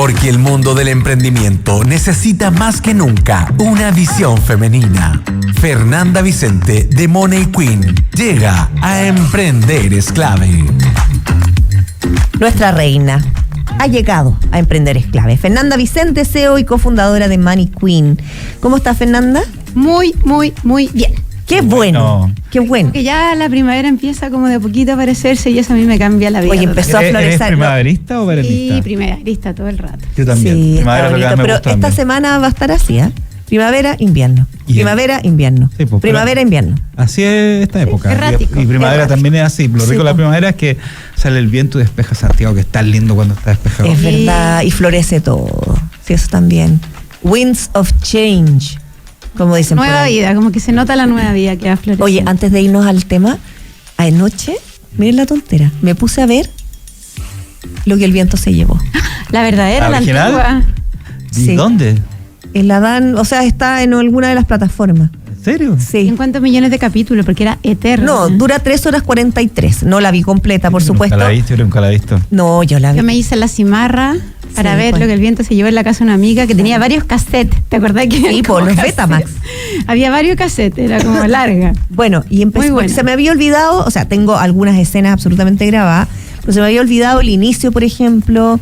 Porque el mundo del emprendimiento necesita más que nunca una visión femenina. Fernanda Vicente de Money Queen llega a Emprender es Clave. Nuestra reina ha llegado a Emprender es Clave. Fernanda Vicente, CEO y cofundadora de Money Queen. ¿Cómo está, Fernanda? Muy bien. Qué bueno, qué bueno. Que ya la primavera empieza como de a poquito a aparecerse y eso a mí me cambia la vida. Oye, empezó a florecer. ¿Eres primaverista o veranista? Sí, primaverista todo el rato. Yo también. Sí, Primavera está es lo que bonito, más me pero gusta esta también. semana va a estar así, ¿eh? Primavera, invierno. Primavera, invierno. Sí, pues, Primavera, invierno. Así es esta época. errático, Y primavera errático. también es así. Lo rico de la primavera es que sale el viento y despeja Santiago, que es tan lindo cuando está despejado. Es verdad, y florece todo. Sí, eso también. Winds of Change, como dicen por Nueva ahí. vida, como que se nota la nueva vida que va a florecer. Oye, antes de irnos al tema, anoche, miren la tontera, me puse a ver lo que el viento se llevó. la verdadera, ¿La la original? antigua. ¿Y Sí. dónde? La dan, o sea, está en alguna de las plataformas. ¿En serio? Sí. ¿En cuántos millones de capítulos? Porque era eterna. No, dura 3 horas 43. No la vi completa, por supuesto. Yo nunca la he visto. No, yo la vi. Yo me hice la cimarra para Sí, ver pues. lo que el viento se llevó en la casa de una amiga que tenía varios cassettes. ¿Te acordás que? Sí, por los Betamax. Había varios cassettes, era como larga. Bueno, y empecé, Muy buena. porque se me había olvidado, o sea, tengo algunas escenas absolutamente grabadas, pero se me había olvidado el inicio, por ejemplo,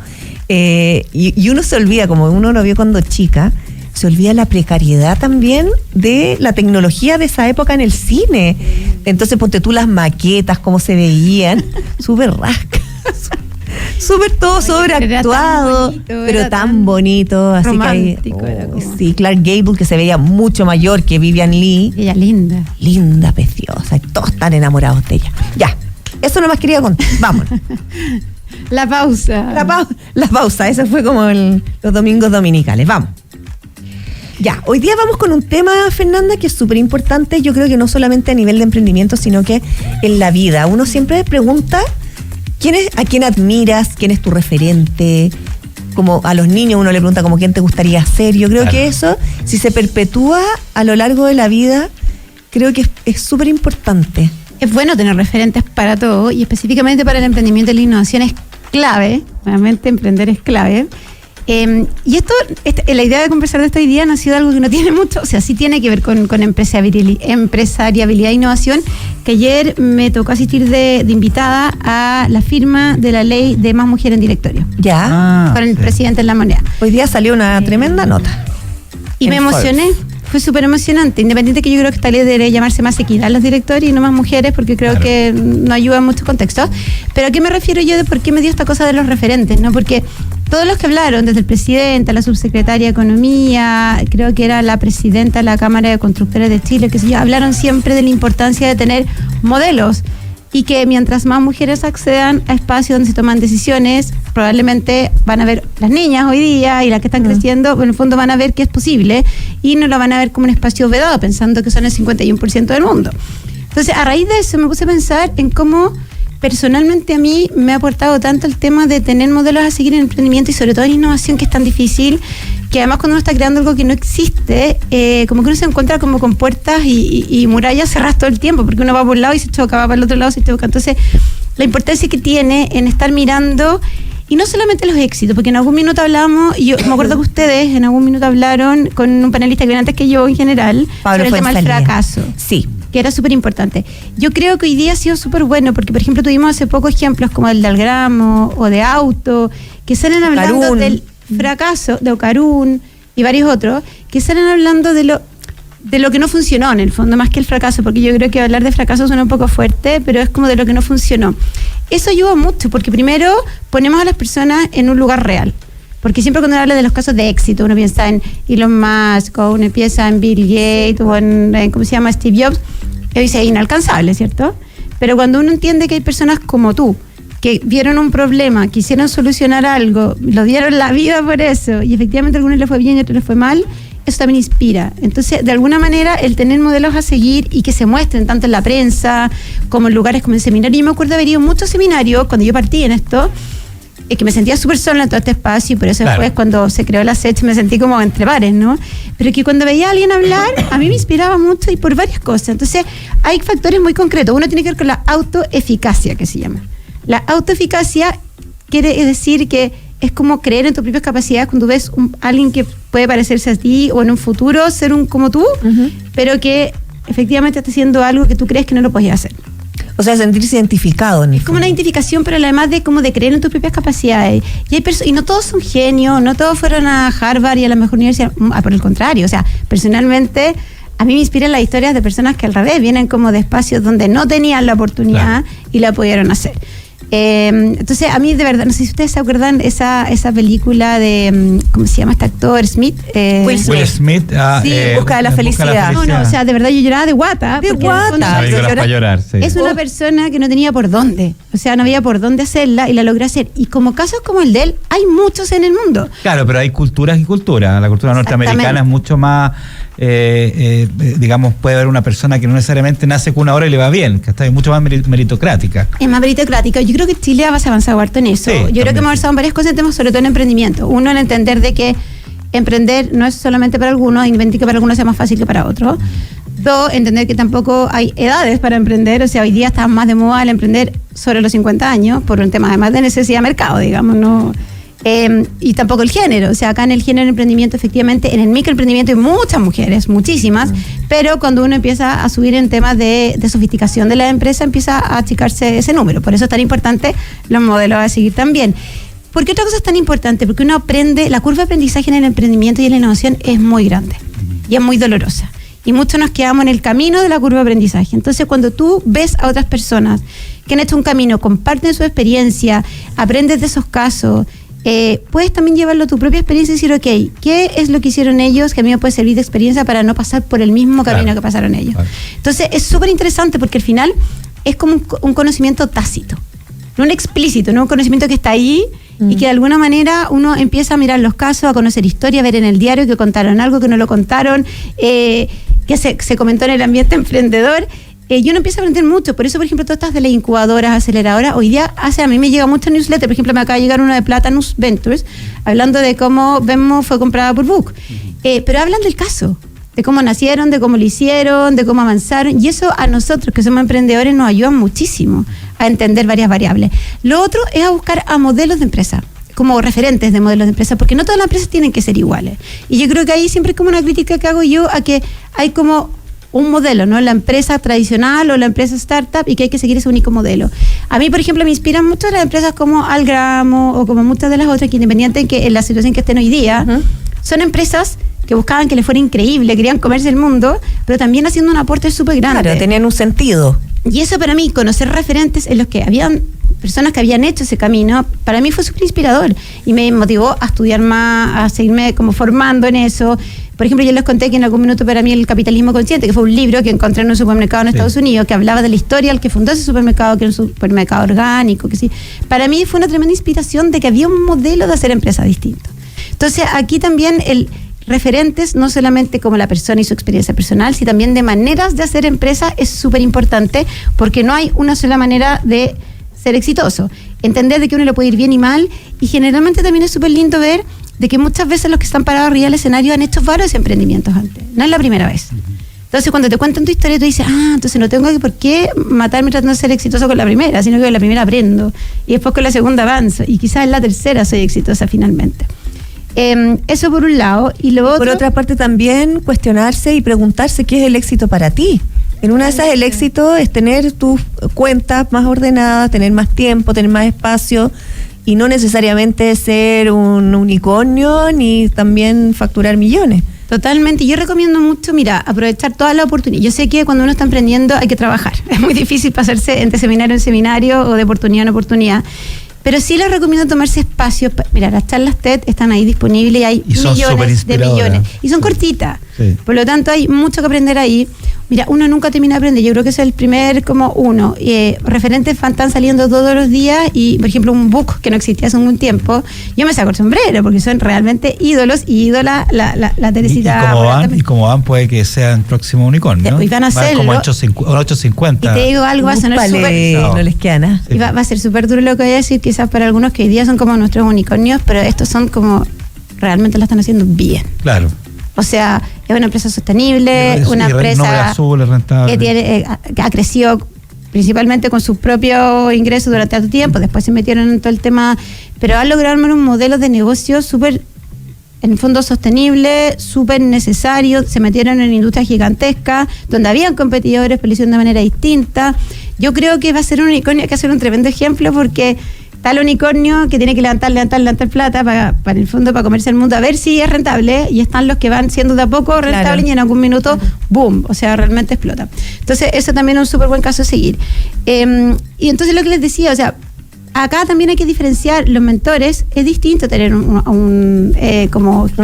y uno se olvida, como uno lo vio cuando chica, se olvida la precariedad también de la tecnología de esa época en el cine. Entonces, ponte tú las maquetas, cómo se veían, súper rascas. Súper todo sobreactuado, pero tan bonito, así romántico, que era como- sí, Clark Gable, que se veía mucho mayor que Vivian Lee, Ella linda. linda, preciosa, y todos están enamorados de ella. Ya, eso nomás quería contar. Vámonos. La pausa. La pausa, eso fue como los domingos dominicales. Vamos. Ya, hoy día vamos con un tema, Fernanda, que es súper importante. Yo creo que no solamente a nivel de emprendimiento, sino que en la vida. Uno siempre pregunta a quién admiras, quién es tu referente. Como a los niños uno le pregunta como quién te gustaría ser. Yo creo que eso, si se perpetúa a lo largo de la vida, creo que es súper importante. Es bueno tener referentes para todo y específicamente para el emprendimiento y la innovación es clave. Realmente emprender es clave. Y la idea de conversar de esto hoy día no ha sido algo que no tiene mucho, o sea, sí tiene que ver con empresariabilidad e innovación, que ayer me tocó asistir de invitada a la firma de la ley de más mujeres en directorio, Ya, con el presidente en la moneda. hoy día salió una tremenda nota. Y me En emocioné, fue súper emocionante, independiente que yo creo que esta ley debería llamarse más equidad a los directores y no más mujeres, porque creo que no ayuda en muchos contextos. Pero ¿a qué me refiero yo de por qué me dio esta cosa de los referentes? ¿No? Porque todos los que hablaron, desde el presidente, la subsecretaria de Economía, creo que era la presidenta de la Cámara de Constructores de Chile, que sé yo, hablaron siempre de la importancia de tener modelos y que mientras más mujeres accedan a espacios donde se toman decisiones, probablemente van a ver las niñas hoy día y las que están creciendo, en el fondo van a ver que es posible y no lo van a ver como un espacio vedado, pensando que son el 51% del mundo. Entonces, a raíz de eso me puse a pensar en cómo personalmente a mí me ha aportado tanto el tema de tener modelos a seguir en emprendimiento y sobre todo en innovación, que es tan difícil, que además cuando uno está creando algo que no existe, como que uno se encuentra como con puertas y murallas cerradas todo el tiempo, porque uno va por un lado y se choca, va para el otro lado y se choca. Entonces, la importancia que tiene en estar mirando, y no solamente los éxitos, porque en algún minuto hablábamos, y yo me acuerdo que ustedes en algún minuto hablaron con un panelista que viene antes que yo en general, Pablo sobre el tema del Fuenzalía. fracaso. Sí. Que era súper importante. Yo creo que hoy día ha sido súper bueno, porque por ejemplo tuvimos hace poco ejemplos como el de Algramo o de Auto, que salen hablando Ocarún. del fracaso, de Ocarún y varios otros, que salen hablando de lo que no funcionó en el fondo, más que el fracaso, porque yo creo que hablar de fracaso suena un poco fuerte, pero es como de lo que no funcionó. Eso ayuda mucho, porque primero ponemos a las personas en un lugar real. Porque siempre cuando uno habla de los casos de éxito, uno piensa en Elon Musk, o uno piensa en Bill Gates, o en ¿cómo se llama? Steve Jobs, y dice inalcanzable, ¿cierto? Pero cuando uno entiende que hay personas como tú, que vieron un problema, quisieron solucionar algo, lo dieron la vida por eso, y efectivamente a algunos les fue bien y a otros les fue mal, eso también inspira. Entonces, de alguna manera, el tener modelos a seguir y que se muestren tanto en la prensa como en lugares como en seminarios. Yo me acuerdo de haber ido a muchos seminarios cuando yo partí en esto, es que me sentía súper sola en todo este espacio, y por eso después cuando se creó la SET me sentí como entre pares, ¿no? Pero que cuando veía a alguien hablar, a mí me inspiraba mucho y por varias cosas. Entonces, hay factores muy concretos. Uno tiene que ver con la autoeficacia, que se llama. La autoeficacia quiere decir que es como creer en tus propias capacidades cuando ves alguien que puede parecerse a ti o en un futuro ser un como tú, pero que efectivamente está haciendo algo que tú crees que no lo podías hacer. O sea, sentirse identificado. Es como una identificación, pero además de como de creer en tus propias capacidades. Y no todos son genios, no todos fueron a Harvard y a la mejor universidad. Por el contrario, o sea, personalmente a mí me inspiran las historias de personas que al revés vienen como de espacios donde no tenían la oportunidad y la pudieron hacer. Entonces, a mí de verdad, no sé si ustedes se acuerdan esa película de, ¿cómo se llama este actor? Smith. Will Smith. Sí, Busca de la Felicidad. No, o sea, de verdad yo lloraba de guata. De guata. Para llorar, sí. Es una persona que no tenía por dónde. O sea, no había por dónde hacerla y la logró hacer. Y como casos como el de él, hay muchos en el mundo. Claro, pero hay culturas y culturas. La cultura norteamericana es mucho más, digamos, puede haber una persona que no necesariamente nace con una hora y le va bien, que está mucho más meritocrática. Es más meritocrática. Yo creo que Chile ha avanzado harto en eso. Sí, yo creo que hemos avanzado en varias cosas, sobre todo en emprendimiento. Uno, en entender de que emprender no es solamente para algunos, independientemente que para algunos sea más fácil que para otros. Dos, entender que tampoco hay edades para emprender. O sea, hoy día está más de moda el emprender sobre los 50 años, por un tema además de necesidad de mercado, digamos, ¿no? Y tampoco el género, o sea, acá en el género de emprendimiento, efectivamente, en el microemprendimiento hay muchas mujeres, muchísimas, pero cuando uno empieza a subir en temas de sofisticación de la empresa, empieza a achicarse ese número. Por eso es tan importante los modelos a seguir también. ¿Por qué otra cosa es tan importante? Porque uno aprende, la curva de aprendizaje en el emprendimiento y en la innovación es muy grande y es muy dolorosa. Y muchos nos quedamos en el camino de la curva de aprendizaje. Entonces, cuando tú ves a otras personas que han hecho un camino, comparten su experiencia, aprendes de esos casos, puedes también llevarlo a tu propia experiencia y decir, ok, ¿qué es lo que hicieron ellos que a mí me puede servir de experiencia para no pasar por el mismo camino que pasaron ellos? Claro. Entonces, es súper interesante porque al final es como un conocimiento tácito, no un explícito, no un conocimiento que está ahí y que de alguna manera uno empieza a mirar los casos, a conocer historia, a ver en el diario que contaron algo, que no lo contaron, que se comentó en el ambiente emprendedor. Y uno empieza a aprender mucho. Por eso, por ejemplo, todas estas de las incubadoras, aceleradoras, hoy día a mí me llega mucho newsletter. Por ejemplo, me acaba de llegar uno de Platanus Ventures, hablando de cómo Venmo fue comprada por Book. Pero hablan del caso, de cómo nacieron, de cómo lo hicieron, de cómo avanzaron. Y eso a nosotros, que somos emprendedores, nos ayuda muchísimo a entender varias variables. Lo otro es a buscar a modelos de empresa, como referentes de modelos de empresa, porque no todas las empresas tienen que ser iguales. Y yo creo que ahí siempre es como una crítica que hago yo a que hay como un modelo, ¿no? La empresa tradicional o la empresa startup y que hay que seguir ese único modelo. A mí, por ejemplo, me inspiran mucho las empresas como Algramo o como muchas de las otras que independiente que en la situación que estén hoy día, son empresas que buscaban que les fuera increíble, querían comerse el mundo, pero también haciendo un aporte súper grande. Claro, tenían un sentido. Y eso para mí, conocer referentes en los que habían personas que habían hecho ese camino, para mí fue súper inspirador y me motivó a estudiar más, a seguirme como formando en eso. Por ejemplo, yo les conté que en algún minuto para mí El Capitalismo Consciente, que fue un libro que encontré en un supermercado en Estados Unidos, que hablaba de la historia del que fundó ese supermercado, que era un supermercado orgánico, que sí. Para mí fue una tremenda inspiración de que había un modelo de hacer empresa distinto. Entonces, aquí también referentes, no solamente como la persona y su experiencia personal, sino también de maneras de hacer empresa es súper importante, porque no hay una sola manera de ser exitoso. Entender de que uno le puede ir bien y mal, y generalmente también es súper lindo ver de que muchas veces los que están parados arriba del escenario han hecho varios emprendimientos antes, no es la primera vez. Entonces cuando te cuentan tu historia tú dices, entonces no tengo por qué matarme tratando de ser exitoso con la primera, sino que con la primera aprendo, y después con la segunda avanzo, y quizás en la tercera soy exitosa finalmente. Eso por un lado, y lo otro... Por otra parte también cuestionarse y preguntarse qué es el éxito para ti. En una de esas el éxito es tener tus cuentas más ordenadas, tener más tiempo, tener más espacio y no necesariamente ser un unicornio ni también facturar millones. Totalmente, yo recomiendo mucho, aprovechar todas las oportunidades. Yo sé que cuando uno está emprendiendo hay que trabajar, es muy difícil pasarse entre seminario en seminario o de oportunidad en oportunidad. Pero sí les recomiendo tomarse espacios. Mira, las charlas TED están ahí disponibles y hay millones de millones. Y son cortitas. Sí. Por lo tanto, hay mucho que aprender ahí. Mira, uno nunca termina de aprender. Yo creo que ese es el primer como uno. Referentes están saliendo todos los días y, por ejemplo, un book que no existía hace un tiempo, yo me saco el sombrero porque son realmente ídolos y ídola la Teresita. Y como van, puede que sean próximos unicornios. Y van a hacerlo. Como 850. Y te digo algo, va a sonar súper... No les queda nada. Y va a ser súper duro lo que voy a decir, quizás para algunos que hoy día son como nuestros unicornios, pero estos son como... realmente lo están haciendo bien. Claro. O sea, es una empresa sostenible, una empresa azul, rentable, que ha crecido principalmente con sus propios ingresos durante tanto tiempo, después se metieron en todo el tema, pero han logrado armar un modelo de negocio súper, en el fondo, sostenible, súper necesario. Se metieron en industria gigantesca, donde habían competidores, pero lo hicieron de manera distinta. Yo creo que va a ser un unicornio, hay que hacer un tremendo ejemplo, porque está el unicornio que tiene que levantar plata para el fondo, para comerse el mundo, a ver si es rentable, y están los que van siendo de a poco rentables, y en algún minuto, boom, o sea, realmente explota. Entonces, eso también es un súper buen caso a seguir. Y entonces lo que les decía, o sea, acá también hay que diferenciar los mentores. Es distinto tener un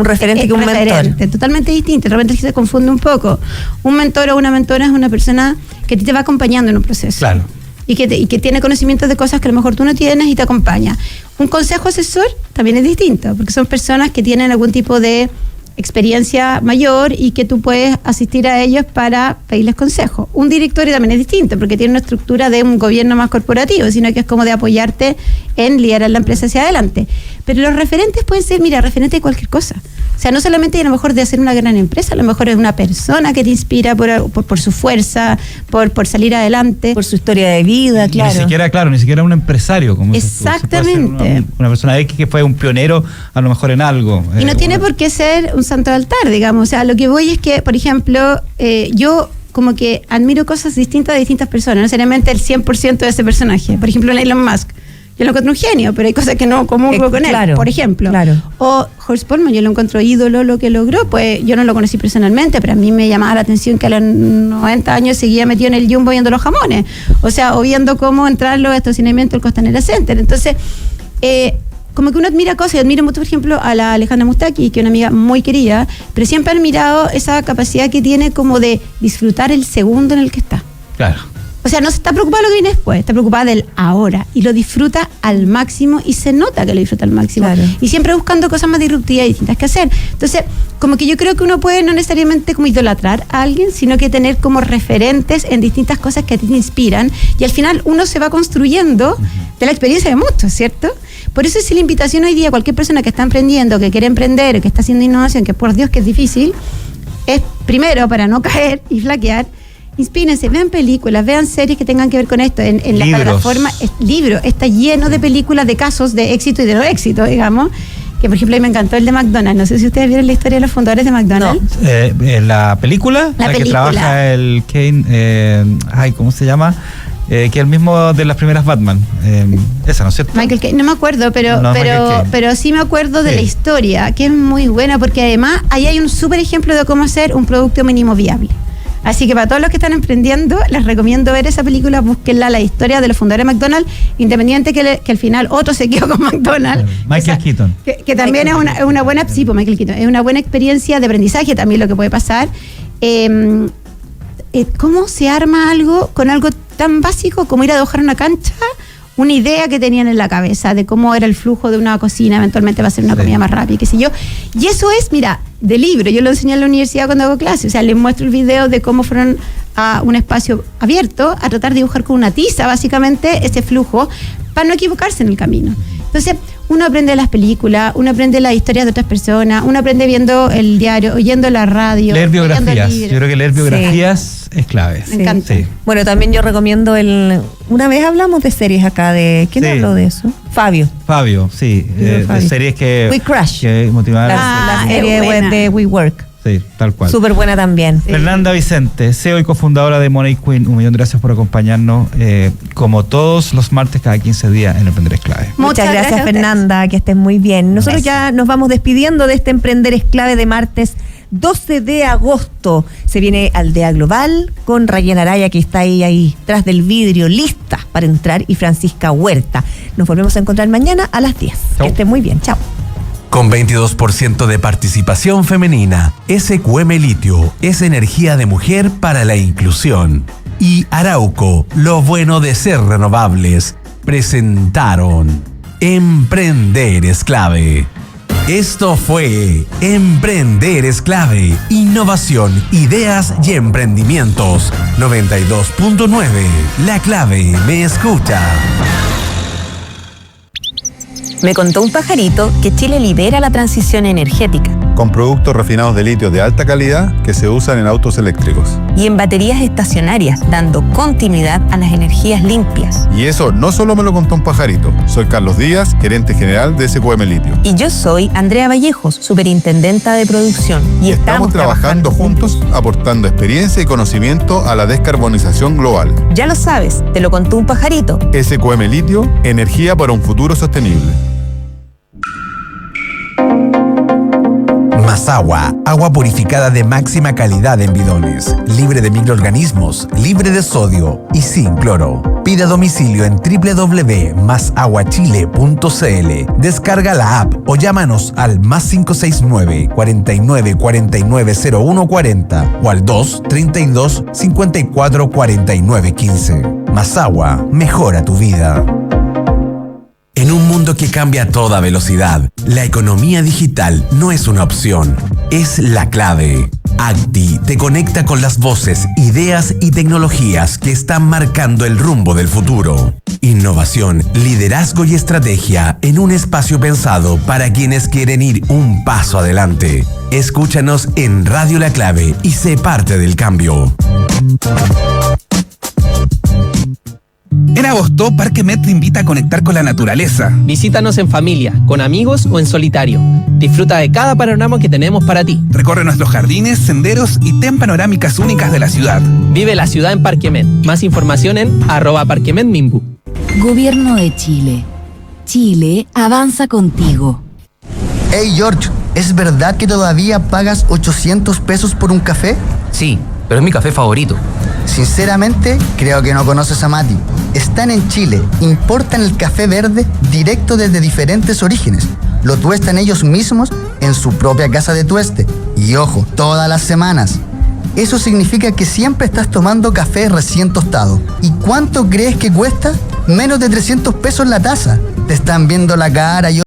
referente que un mentor. Totalmente distinto. De repente se confunde un poco. Un mentor o una mentora es una persona que te va acompañando en un proceso. Claro. Y que tiene conocimientos de cosas que a lo mejor tú no tienes y te acompaña. Un consejo asesor también es distinto, porque son personas que tienen algún tipo de experiencia mayor y que tú puedes asistir a ellos para pedirles consejos. Un directorio también es distinto, porque tiene una estructura de un gobierno más corporativo, sino que es como de apoyarte en liderar la empresa hacia adelante. Pero los referentes pueden ser, referentes de cualquier cosa. O sea, no solamente a lo mejor de hacer una gran empresa, a lo mejor es una persona que te inspira por su fuerza, por salir adelante. Por su historia de vida, claro. Ni siquiera un empresario, como exactamente. Una persona X que fue un pionero, a lo mejor en algo. Y no tiene por qué ser un santo de altar, digamos. O sea, lo que voy es que, por ejemplo, yo como que admiro cosas distintas de distintas personas, no necesariamente el 100% de ese personaje. Por ejemplo, Elon Musk. Yo lo encuentro un genio, pero hay cosas que no comulgo con él, por ejemplo. Claro. O Horst Polman, yo lo encuentro ídolo lo que logró, pues yo no lo conocí personalmente, pero a mí me llamaba la atención que a los 90 años seguía metido en el Jumbo viendo los jamones, o sea, o viendo cómo entrar los estacionamientos del Costanera Center. Entonces, como que uno admira cosas, y admiro mucho, por ejemplo, a la Alejandra Moustaki, que es una amiga muy querida, pero siempre he admirado esa capacidad que tiene como de disfrutar el segundo en el que está. Claro. O sea, no se está preocupada de lo que viene después, está preocupada del ahora, y lo disfruta al máximo, y se nota que lo disfruta al máximo. Claro. Y siempre buscando cosas más disruptivas y distintas que hacer. Entonces, como que yo creo que uno puede no necesariamente como idolatrar a alguien, sino que tener como referentes en distintas cosas que a ti te inspiran, y al final uno se va construyendo de la experiencia de muchos, ¿cierto? Por eso es la invitación hoy día a cualquier persona que está emprendiendo, que quiere emprender, que está haciendo innovación, que por Dios que es difícil, es primero para no caer y flaquear. Inspírense, vean películas, vean series que tengan que ver con esto. En la plataforma, libro, está lleno de películas de casos de éxito y de no éxito, digamos. Que por ejemplo, a mí me encantó el de McDonald's. No sé si ustedes vieron la historia de los fundadores de McDonald's. No. ¿La película? La película. Que trabaja el Kane, ¿cómo se llama? Que es el mismo de las primeras Batman. Esa, ¿no es cierto? Michael Caine, no me acuerdo, pero sí me acuerdo de la historia, que es muy buena, porque además ahí hay un súper ejemplo de cómo hacer un producto mínimo viable. Así que para todos los que están emprendiendo, les recomiendo ver esa película, búsquenla, la historia de los fundadores de McDonald's, independiente que al final otro se quedó con McDonald's. Michael Keaton. Que también es una buena, sí, pues Michael Keaton, es una buena experiencia de aprendizaje también lo que puede pasar. ¿Cómo se arma algo con algo tan básico como ir a dibujar una cancha? Una idea que tenían en la cabeza de cómo era el flujo de una cocina, eventualmente va a ser una comida más rápida, qué sé yo. Y eso es, de libro. Yo lo enseñé en la universidad cuando hago clases. O sea, les muestro el video de cómo fueron a un espacio abierto a tratar de dibujar con una tiza, básicamente, ese flujo, para no equivocarse en el camino. Entonces, uno aprende de las películas, uno aprende las historias de otras personas, uno aprende viendo el diario, oyendo la radio. Leer biografías. Yo creo que leer biografías es clave. Me encanta. Sí. Bueno, también yo recomiendo una vez hablamos de series acá ¿quién habló de eso? Fabio, sí. De series que... We Crash. Que motivaron. La serie web de WeWork. Sí, tal cual. Súper buena también. Sí. Fernanda Vicente, CEO y cofundadora de Money Queen, 1 millón de gracias por acompañarnos como todos los martes cada 15 días en Emprender es Clave. Muchas gracias Fernanda, que estés muy bien. Nosotros ya nos vamos despidiendo de este Emprender es Clave de martes 12 de agosto. Se viene Aldea Global con Rayen Araya, que está ahí tras del vidrio, lista para entrar, y Francisca Huerta. Nos volvemos a encontrar mañana a las 10. Chau. Que estén muy bien. Chao. Con 22% de participación femenina, SQM Litio es energía de mujer para la inclusión. Y Arauco, lo bueno de ser renovables, presentaron Emprender es Clave. Esto fue Emprender es Clave. Innovación, ideas y emprendimientos. 92.9. La Clave me escucha. Me contó un pajarito que Chile lidera la transición energética con productos refinados de litio de alta calidad que se usan en autos eléctricos. Y en baterías estacionarias, dando continuidad a las energías limpias. Y eso no solo me lo contó un pajarito. Soy Carlos Díaz, gerente general de SQM Litio. Y yo soy Andrea Vallejos, superintendenta de producción. Y estamos trabajando juntos, aportando experiencia y conocimiento a la descarbonización global. Ya lo sabes, te lo contó un pajarito. SQM Litio, energía para un futuro sostenible. Masagua, agua purificada de máxima calidad en bidones, libre de microorganismos, libre de sodio y sin cloro. Pide a domicilio en www.masaguachile.cl. Descarga la app o llámanos al +569 49 49 01 40 o al 232 54 49 15. Masagua, mejora tu vida. En un mundo que cambia a toda velocidad, la economía digital no es una opción, es la clave. Acti te conecta con las voces, ideas y tecnologías que están marcando el rumbo del futuro. Innovación, liderazgo y estrategia en un espacio pensado para quienes quieren ir un paso adelante. Escúchanos en Radio La Clave y sé parte del cambio. En agosto, Parque Met te invita a conectar con la naturaleza. Visítanos en familia, con amigos o en solitario. Disfruta de cada panorama que tenemos para ti. Recorre nuestros jardines, senderos y ten panorámicas únicas de la ciudad. Vive la ciudad en Parque Met. Más información en @parquemetmimbu. Gobierno de Chile. Chile avanza contigo. Hey George, ¿es verdad que todavía pagas 800 pesos por un café? Sí, pero es mi café favorito. Sinceramente, creo que no conoces a Mati. Están en Chile, importan el café verde directo desde diferentes orígenes. Lo tuestan ellos mismos en su propia casa de tueste. Y ojo, todas las semanas. Eso significa que siempre estás tomando café recién tostado. ¿Y cuánto crees que cuesta? Menos de 300 pesos la taza. Te están viendo la cara,